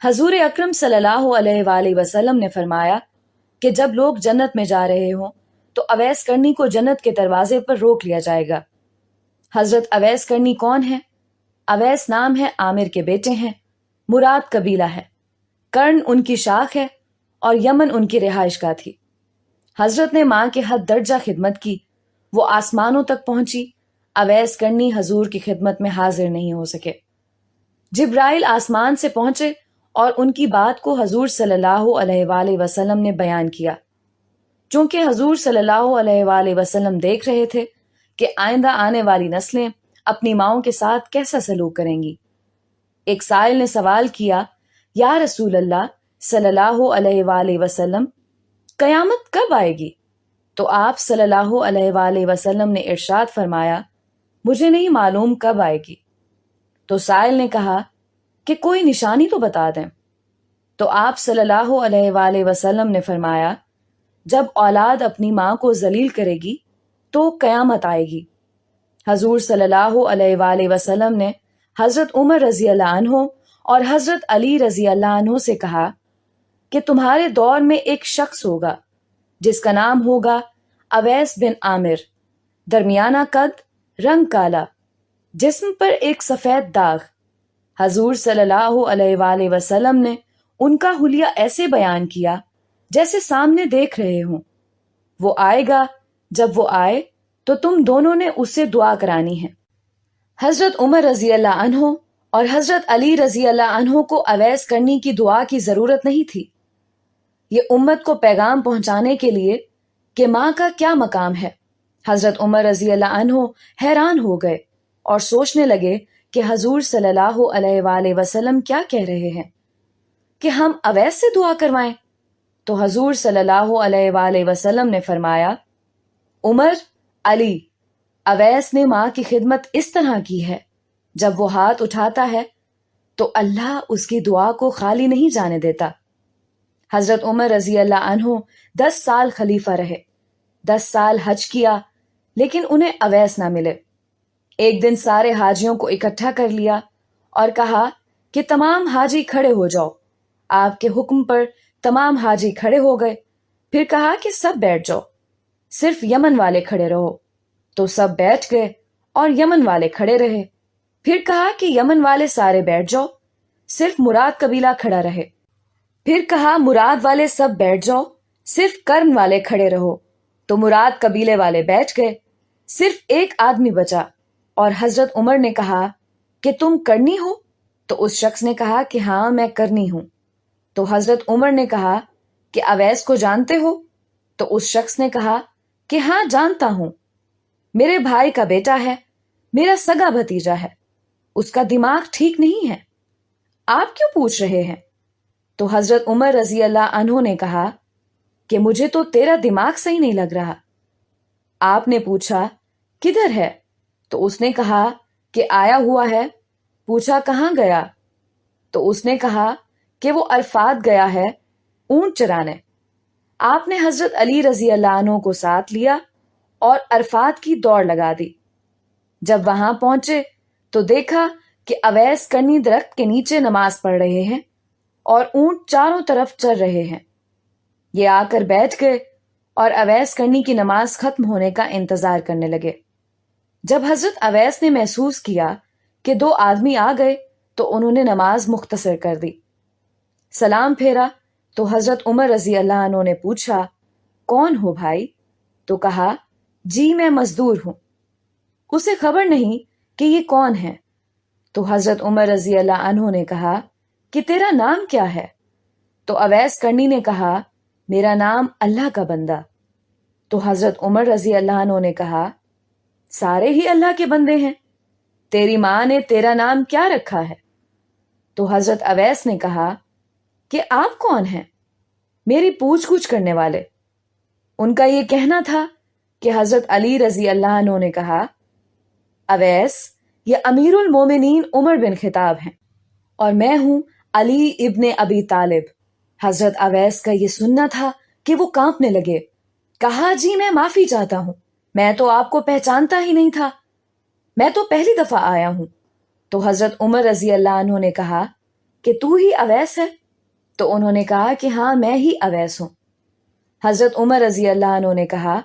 حضور اکرم صلی اللہ علیہ وآلہ وسلم نے فرمایا کہ جب لوگ جنت میں جا رہے ہوں تو اویس کرنی کو جنت کے دروازے پر روک لیا جائے گا۔ حضرت اویس کرنی کون ہے؟ اویس نام ہے، عامر کے بیٹے ہیں، مراد قبیلہ ہے، کرن ان کی شاخ ہے اور یمن ان کی رہائش گاہ تھی۔ حضرت نے ماں کے حد درجہ خدمت کی، وہ آسمانوں تک پہنچی۔ اویس کرنی حضور کی خدمت میں حاضر نہیں ہو سکے۔ جبرائیل آسمان سے پہنچے اور ان کی بات کو حضور صلی اللہ علیہ وآلہ وسلم نے بیان کیا۔ چونکہ حضور صلی اللہ علیہ وآلہ وسلم دیکھ رہے تھے کہ آئندہ آنے والی نسلیں اپنی ماؤں کے ساتھ کیسا سلوک کریں گی، ایک سائل نے سوال کیا، یا رسول اللہ صلی اللہ علیہ وآلہ وسلم، قیامت کب آئے گی؟ تو آپ صلی اللہ علیہ وآلہ وسلم نے ارشاد فرمایا، مجھے نہیں معلوم کب آئے گی۔ تو سائل نے کہا کہ کوئی نشانی تو بتا دیں۔ تو آپ صلی اللہ علیہ وآلہ وسلم نے فرمایا، جب اولاد اپنی ماں کو ذلیل کرے گی تو قیامت آئے گی۔ حضور صلی اللہ علیہ وآلہ وسلم نے حضرت عمر رضی اللہ عنہ اور حضرت علی رضی اللہ عنہ سے کہا کہ تمہارے دور میں ایک شخص ہوگا جس کا نام ہوگا اویس بن عامر، درمیانہ قد، رنگ کالا، جسم پر ایک سفید داغ۔ حضور صلی اللہ علیہ وآلہ وسلم نے ان کا حلیہ ایسے بیان کیا جیسے سامنے دیکھ رہے ہوں۔ وہ آئے گا، جب وہ آئے تو تم دونوں نے اس سے دعا کرانی ہے۔ حضرت عمر رضی اللہ عنہ اور حضرت علی رضی اللہ عنہ کو اویس کرنی کی دعا کی ضرورت نہیں تھی۔ یہ امت کو پیغام پہنچانے کے لیے کہ ماں کا کیا مقام ہے۔ حضرت عمر رضی اللہ عنہ حیران ہو گئے اور سوچنے لگے کہ حضور صلی اللہ علیہ وآلہ وسلم کیا کہہ رہے ہیں کہ ہم اویس سے دعا کروائیں۔ تو حضور صلی اللہ علیہ وآلہ وسلم نے فرمایا، عمر، علی، اویس نے ماں کی خدمت اس طرح کی ہے، جب وہ ہاتھ اٹھاتا ہے تو اللہ اس کی دعا کو خالی نہیں جانے دیتا۔ حضرت عمر رضی اللہ عنہ 10 سال خلیفہ رہے، 10 سال حج کیا، لیکن انہیں اویس نہ ملے۔ ایک دن سارے حاجیوں کو اکٹھا کر لیا اور کہا کہ تمام حاجی کھڑے ہو جاؤ۔ آپ کے حکم پر تمام حاجی کھڑے ہو گئے۔ پھر کہا کہ سب بیٹھ جاؤ، صرف یمن والے کھڑے رہو۔ تو سب بیٹھ گئے اور یمن والے کھڑے رہے۔ پھر کہا کہ یمن والے سارے بیٹھ جاؤ، صرف مراد قبیلہ کھڑا رہے۔ پھر کہا مراد والے سب بیٹھ جاؤ، صرف کرن والے کھڑے رہو۔ تو مراد قبیلے والے بیٹھ گئے، صرف ایک آدمی بچا، اور حضرت عمر نے کہا کہ تم کرنی ہو؟ تو اس شخص نے کہا کہ ہاں میں کرنی ہوں۔ تو حضرت عمر نے کہا کہ اویس کو جانتے ہو؟ تو اس شخص نے کہا کہ ہاں جانتا ہوں، میرے بھائی کا بیٹا ہے، میرا سگا بھتیجا ہے، اس کا دماغ ٹھیک نہیں ہے، آپ کیوں پوچھ رہے ہیں؟ تو حضرت عمر رضی اللہ عنہ نے کہا کہ مجھے تو تیرا دماغ صحیح نہیں لگ رہا۔ آپ نے پوچھا کدھر ہے؟ تو اس نے کہا کہ آیا ہوا ہے۔ پوچھا کہاں گیا؟ تو اس نے کہا کہ وہ عرفات گیا ہے اونٹ چرانے۔ آپ نے حضرت علی رضی اللہ عنہ کو ساتھ لیا اور عرفات کی دوڑ لگا دی۔ جب وہاں پہنچے تو دیکھا کہ اویس کرنی درخت کے نیچے نماز پڑھ رہے ہیں اور اونٹ چاروں طرف چر رہے ہیں۔ یہ آ کر بیٹھ گئے اور اویس کرنی کی نماز ختم ہونے کا انتظار کرنے لگے۔ جب حضرت اویس نے محسوس کیا کہ 2 آدمی آ گئے تو انہوں نے نماز مختصر کر دی۔ سلام پھیرا تو حضرت عمر رضی اللہ عنہ نے پوچھا، کون ہو بھائی؟ تو کہا، جی میں مزدور ہوں۔ اسے خبر نہیں کہ یہ کون ہے۔ تو حضرت عمر رضی اللہ عنہ نے کہا کہ تیرا نام کیا ہے؟ تو اویس کرنی نے کہا، میرا نام اللہ کا بندہ۔ تو حضرت عمر رضی اللہ عنہ نے کہا، سارے ہی اللہ کے بندے ہیں، تیری ماں نے تیرا نام کیا رکھا ہے؟ تو حضرت اویس نے کہا کہ آپ کون ہیں؟ میری پوچھ گچھ کرنے والے۔ ان کا یہ کہنا تھا کہ حضرت علی رضی اللہ عنہ نے کہا، اویس یہ امیر المومنین عمر بن خطاب ہیں اور میں ہوں علی ابن ابی طالب۔ حضرت اویس کا یہ سننا تھا کہ وہ کانپنے لگے۔ کہا، جی میں معافی چاہتا ہوں، میں تو آپ کو پہچانتا ہی نہیں تھا، میں تو پہلی دفعہ آیا ہوں۔ تو حضرت عمر رضی اللہ عنہ نے کہا کہ تو ہی اویس ہے؟ تو انہوں نے کہا کہ ہاں میں ہی اویس ہوں۔ حضرت عمر رضی اللہ عنہ نے کہا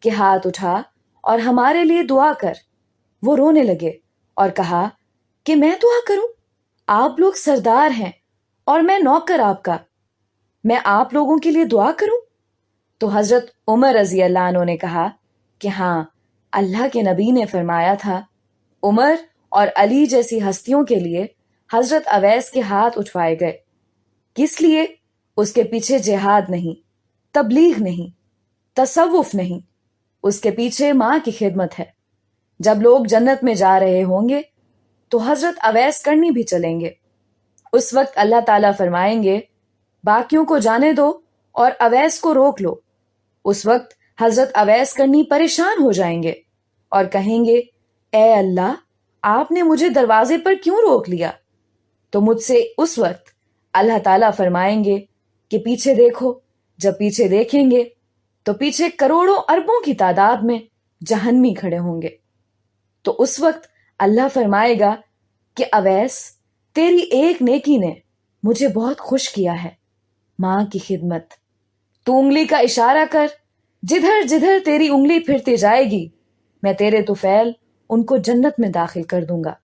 کہ ہاتھ اٹھا اور ہمارے لیے دعا کر۔ وہ رونے لگے اور کہا کہ میں دعا کروں؟ آپ لوگ سردار ہیں اور میں نوکر آپ کا، میں آپ لوگوں کے لیے دعا کروں؟ تو حضرت عمر رضی اللہ عنہ نے کہا کہ ہاں، اللہ کے نبی نے فرمایا تھا عمر اور علی جیسی ہستیوں کے لیے حضرت اویس کے ہاتھ اٹھوائے گئے۔ کس لیے؟ اس کے پیچھے جہاد نہیں، تبلیغ نہیں، تصوف نہیں، اس کے پیچھے ماں کی خدمت ہے۔ جب لوگ جنت میں جا رہے ہوں گے تو حضرت اویس کرنی بھی چلیں گے۔ اس وقت اللہ تعالیٰ فرمائیں گے باقیوں کو جانے دو اور اویس کو روک لو۔ اس وقت حضرت اویس کرنی پریشان ہو جائیں گے اور کہیں گے اے اللہ، آپ نے مجھے دروازے پر کیوں روک لیا؟ تو مجھ سے اس وقت اللہ تعالیٰ فرمائیں گے کہ پیچھے دیکھو۔ جب پیچھے دیکھیں گے تو پیچھے کروڑوں اربوں کی تعداد میں جہنمی کھڑے ہوں گے۔ تو اس وقت اللہ فرمائے گا کہ اویس، تیری ایک نیکی نے مجھے بہت خوش کیا ہے، ماں کی خدمت۔ تو انگلی کا اشارہ کر، جدھر جدھر تیری انگلی پھرتی جائے گی میں تیرے طفیل ان کو جنت میں داخل کر دوں گا۔